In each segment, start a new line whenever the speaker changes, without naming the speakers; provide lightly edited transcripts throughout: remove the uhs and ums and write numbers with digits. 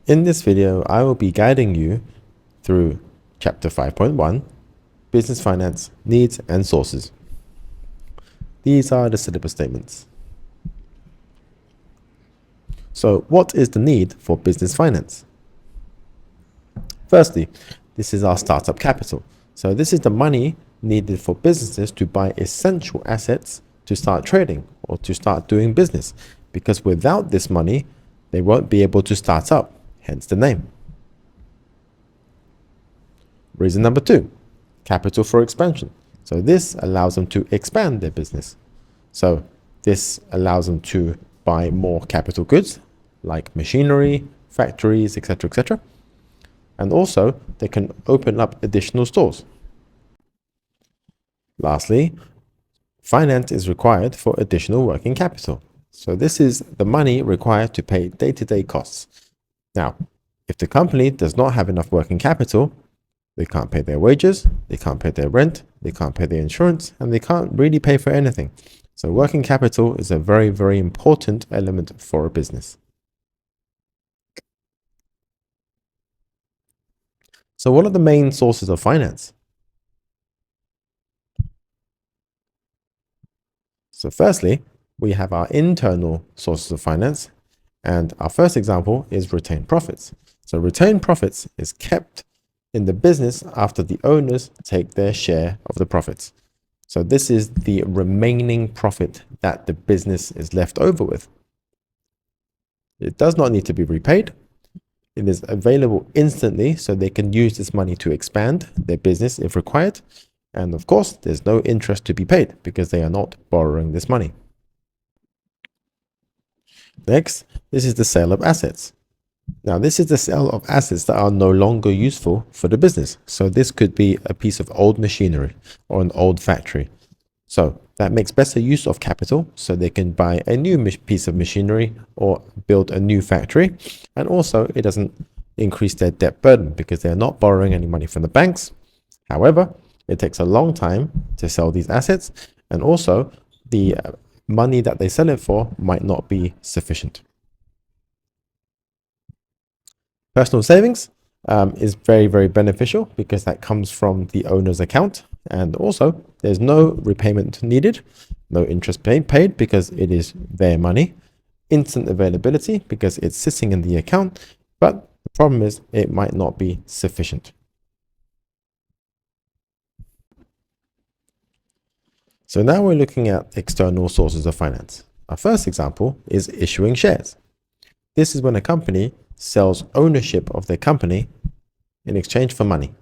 In this video, I will be guiding you through Chapter 5.1, Business Finance Needs and Sources. These are the syllabus statements. So, what is the need for business finance? Firstly, this is our startup capital. So this is the money needed for businesses to buy essential assets to start trading or to start doing business, because without this money, they won't be able to start up, hence the name. Reason number 2, capital for expansion. So this allows them to expand their business. So this allows them to buy more capital goods like machinery, factories, etc., etc. And also they can open up additional stores. Lastly, finance is required for additional working capital. So this is the money required to pay day-to-day costs. Now, if the company does not have enough working capital, they can't pay their wages, they can't pay their rent, they can't pay their insurance, and they can't really pay for anything. So working capital is a very, very important element for a business. So what are the main sources of finance? So firstly, we have our internal sources of finance, and our first example is retained profits. So retained profits is kept in the business after the owners take their share of the profits. So this is the remaining profit that the business is left over with. It does not need to be repaid. It is available instantly, so they can use this money to expand their business if required. And of course, there's no interest to be paid because they are not borrowing this money. Next, this is the sale of assets. Now, this is the sale of assets that are no longer useful for the business. So this could be a piece of old machinery or an old factory. So that makes better use of capital, so they can buy a new piece of machinery or build a new factory. And also it doesn't increase their debt burden because they're not borrowing any money from the banks. However, it takes a long time to sell these assets, and also the money that they sell it for might not be sufficient. Personal savings is very, very beneficial because that comes from the owner's account, and also there's no repayment needed, no interest paid because it is their money, instant availability because it's sitting in the account, but the problem is it might not be sufficient. So now we're looking at external sources of finance. Our first example is issuing shares. This is when a company sells ownership of their company in exchange for money.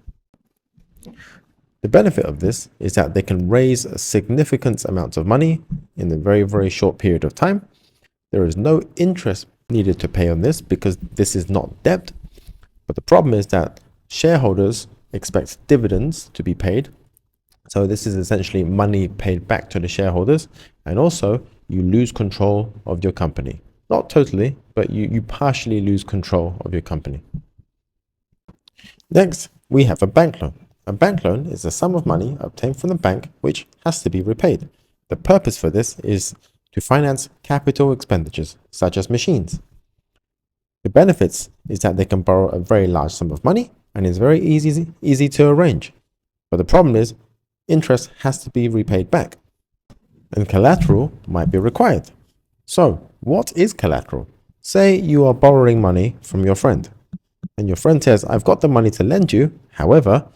The benefit of this is that they can raise a significant amount of money in a very, very short period of time. There is no interest needed to pay on this because this is not debt. But the problem is that shareholders expect dividends to be paid. So this is essentially money paid back to the shareholders, and also you lose control of your company. Not totally, but you partially lose control of your company. Next, we have a bank loan. A bank loan is a sum of money obtained from the bank which has to be repaid. The purpose for this is to finance capital expenditures, such as machines. The benefits is that they can borrow a very large sum of money and it's very easy to arrange. But the problem is interest has to be repaid back, and collateral might be required. So what is collateral? Say you are borrowing money from your friend, and your friend says, I've got the money to lend you, however,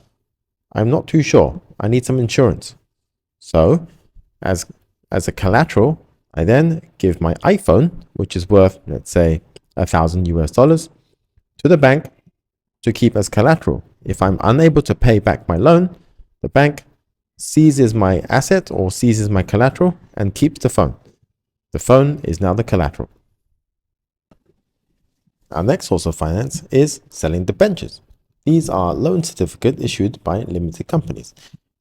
I'm not too sure, I need some insurance. So as a collateral, I then give my iPhone, which is worth, let's say, $1,000 to the bank to keep as collateral. If I'm unable to pay back my loan, the bank seizes my asset or seizes my collateral and keeps the phone. The phone is now the collateral. Our next source of finance is selling debentures. These are loan certificates issued by limited companies.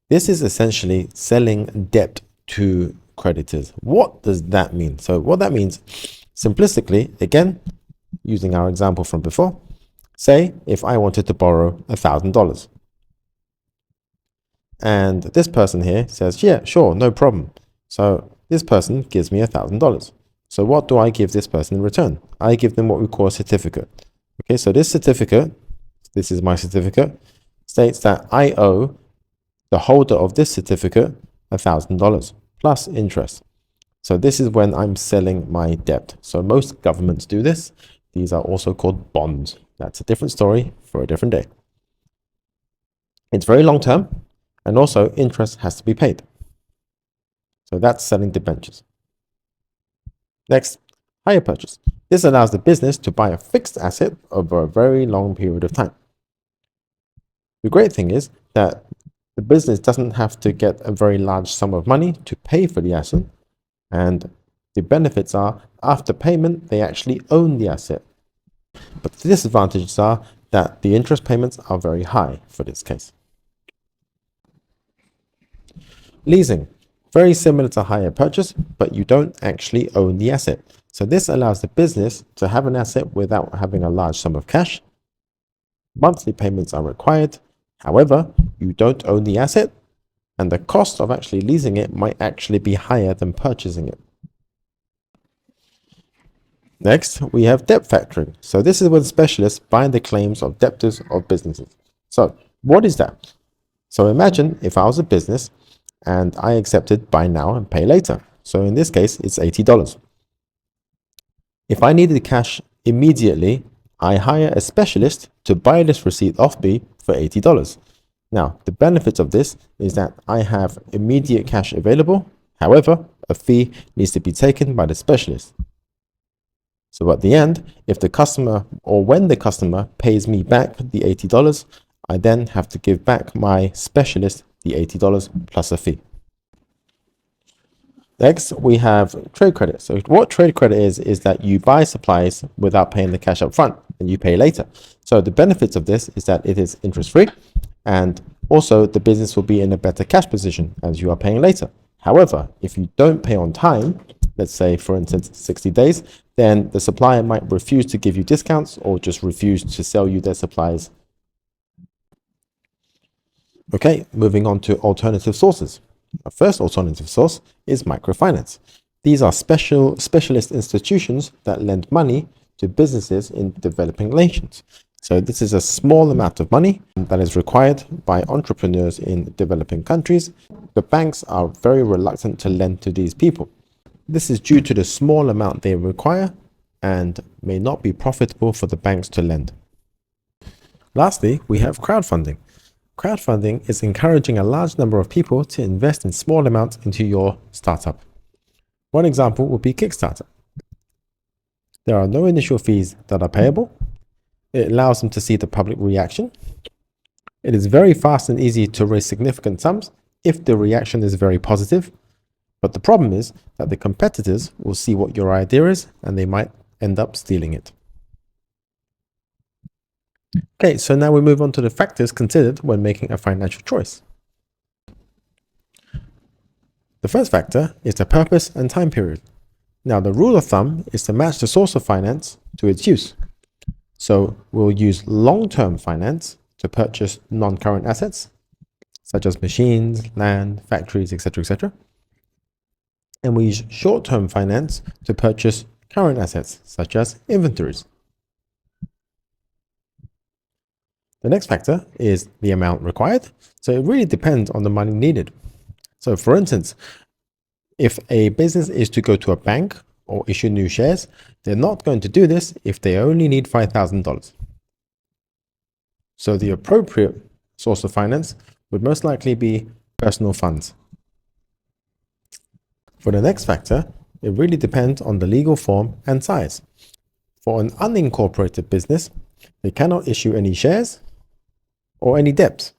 This is essentially selling debt to creditors. What does that mean? So what that means, simplistically, again, using our example from before, say if I wanted to borrow $1,000. And this person here says, yeah, sure, no problem. So this person gives me $1,000. So what do I give this person in return? I give them what we call a certificate. Okay, so this certificate, this is my certificate, states that I owe the holder of this certificate $1,000 plus interest. So this is when I'm selling my debt. So most governments do this. These are also called bonds. That's a different story for a different day. It's very long term, and also interest has to be paid. So that's selling debentures. Next, hire purchase. This allows the business to buy a fixed asset over a very long period of time. The great thing is that the business doesn't have to get a very large sum of money to pay for the asset, and the benefits are after payment they actually own the asset. But the disadvantages are that the interest payments are very high for this case. Leasing. Very similar to hire purchase, but you don't actually own the asset. So this allows the business to have an asset without having a large sum of cash. Monthly payments are required. However, you don't own the asset, and the cost of actually leasing it might actually be higher than purchasing it. Next, we have debt factoring. So this is when specialists bind the claims of debtors of businesses. So what is that? So imagine if I was a business and I accepted buy now and pay later. So in this case, it's $80. If I needed cash immediately, I hire a specialist to buy this receipt off me for $80. Now, the benefit of this is that I have immediate cash available. However, a fee needs to be taken by the specialist. So at the end, if the customer or when the customer pays me back the $80, I then have to give back my specialist the $80 plus a fee. Next, we have trade credit. So what trade credit is that you buy supplies without paying the cash up front and you pay later. So the benefits of this is that it is interest free, and also the business will be in a better cash position as you are paying later. However, if you don't pay on time, let's say for instance 60 days, then the supplier might refuse to give you discounts or just refuse to sell you their supplies. Okay, moving on to alternative sources. Our first alternative source is microfinance. These are specialist institutions that lend money to businesses in developing nations. So this is a small amount of money that is required by entrepreneurs in developing countries. The banks are very reluctant to lend to these people. This is due to the small amount they require and may not be profitable for the banks to lend. Lastly, we have crowdfunding. Crowdfunding is encouraging a large number of people to invest in small amounts into your startup. One example would be Kickstarter. There are no initial fees that are payable. It allows them to see the public reaction. It is very fast and easy to raise significant sums if the reaction is very positive. But the problem is that the competitors will see what your idea is and they might end up stealing it. Okay, so now we move on to the factors considered when making a financial choice. The first factor is the purpose and time period. Now, the rule of thumb is to match the source of finance to its use. So we'll use long-term finance to purchase non-current assets, such as machines, land, factories, etc., etc. And we use short-term finance to purchase current assets, such as inventories. The next factor is the amount required. So it really depends on the money needed. So for instance, if a business is to go to a bank or issue new shares, they're not going to do this if they only need $5,000. So the appropriate source of finance would most likely be personal funds. For the next factor, it really depends on the legal form and size. For an unincorporated business, they cannot issue any shares or any debts.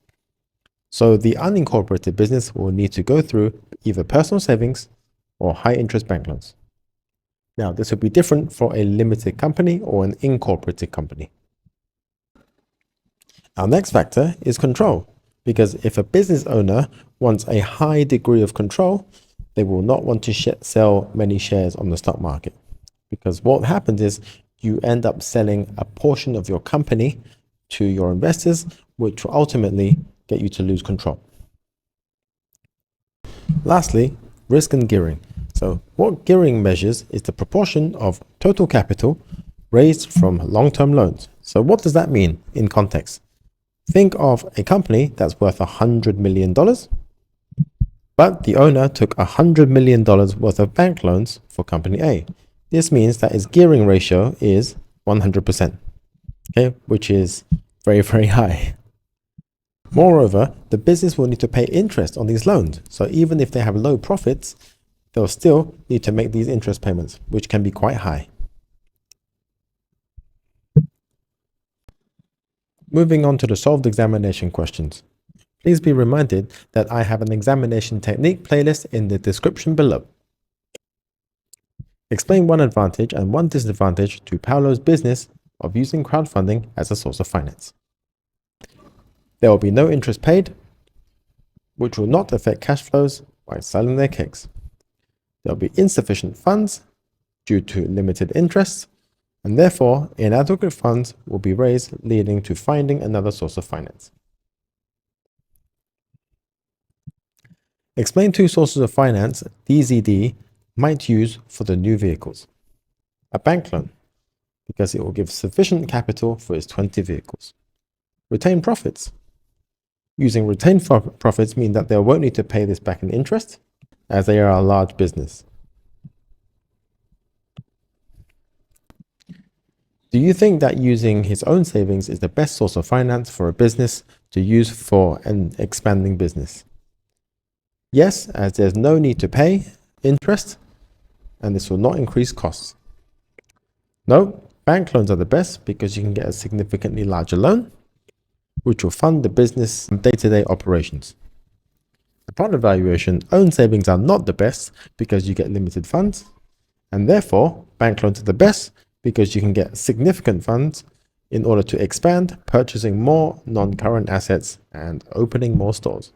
So the unincorporated business will need to go through either personal savings or high interest bank loans. Now, this would be different for a limited company or an incorporated company. Our next factor is control, because if a business owner wants a high degree of control, they will not want to sell many shares on the stock market, because what happens is you end up selling a portion of your company to your investors, which will ultimately get you to lose control. Lastly, risk and gearing. So what gearing measures is the proportion of total capital raised from long-term loans, So what does that mean in context? Think of a company that's worth $100 million, but the owner took $100 million worth of bank loans for company A. This means that its gearing ratio is 100%, okay, which is very, very high. Moreover, the business will need to pay interest on these loans. So even if they have low profits, they'll still need to make these interest payments, which can be quite high. Moving on to the solved examination questions. Please be reminded that I have an examination technique playlist in the description below. Explain one advantage and one disadvantage to Paolo's business of using crowdfunding as a source of finance. There will be no interest paid, which will not affect cash flows while selling their cakes. There will be insufficient funds due to limited interest, and therefore inadequate funds will be raised, leading to finding another source of finance. Explain two sources of finance DZD might use for the new vehicles. A bank loan, because it will give sufficient capital for its 20 vehicles. Retained profits. Using retained profits mean that they won't need to pay this back in interest, as they are a large business. Do you think that using his own savings is the best source of finance for a business to use for an expanding business? Yes, as there's no need to pay interest, and this will not increase costs. No, bank loans are the best because you can get a significantly larger loan, which will fund the business day-to-day operations. Upon evaluation, own savings are not the best because you get limited funds, and therefore bank loans are the best because you can get significant funds in order to expand, purchasing more non-current assets and opening more stores.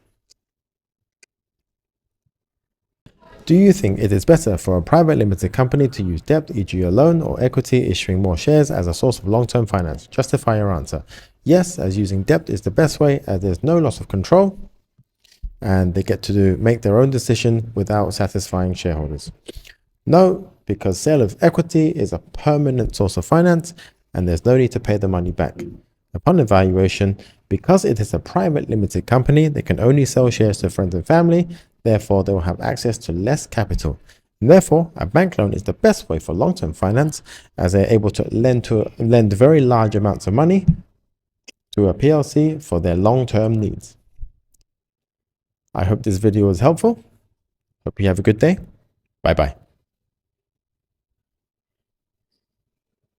Do you think it is better for a private limited company to use debt, e.g. a loan or equity, issuing more shares as a source of long-term finance? Justify your answer. Yes, as using debt is the best way, as there's no loss of control and they get to make their own decision without satisfying shareholders. No, because sale of equity is a permanent source of finance and there's no need to pay the money back. Upon evaluation, because it is a private limited company, they can only sell shares to friends and family, therefore they will have access to less capital. And therefore, a bank loan is the best way for long-term finance, as they're able to lend very large amounts of money to a PLC for their long-term needs. I hope this video was helpful. Hope you have a good day. Bye-bye.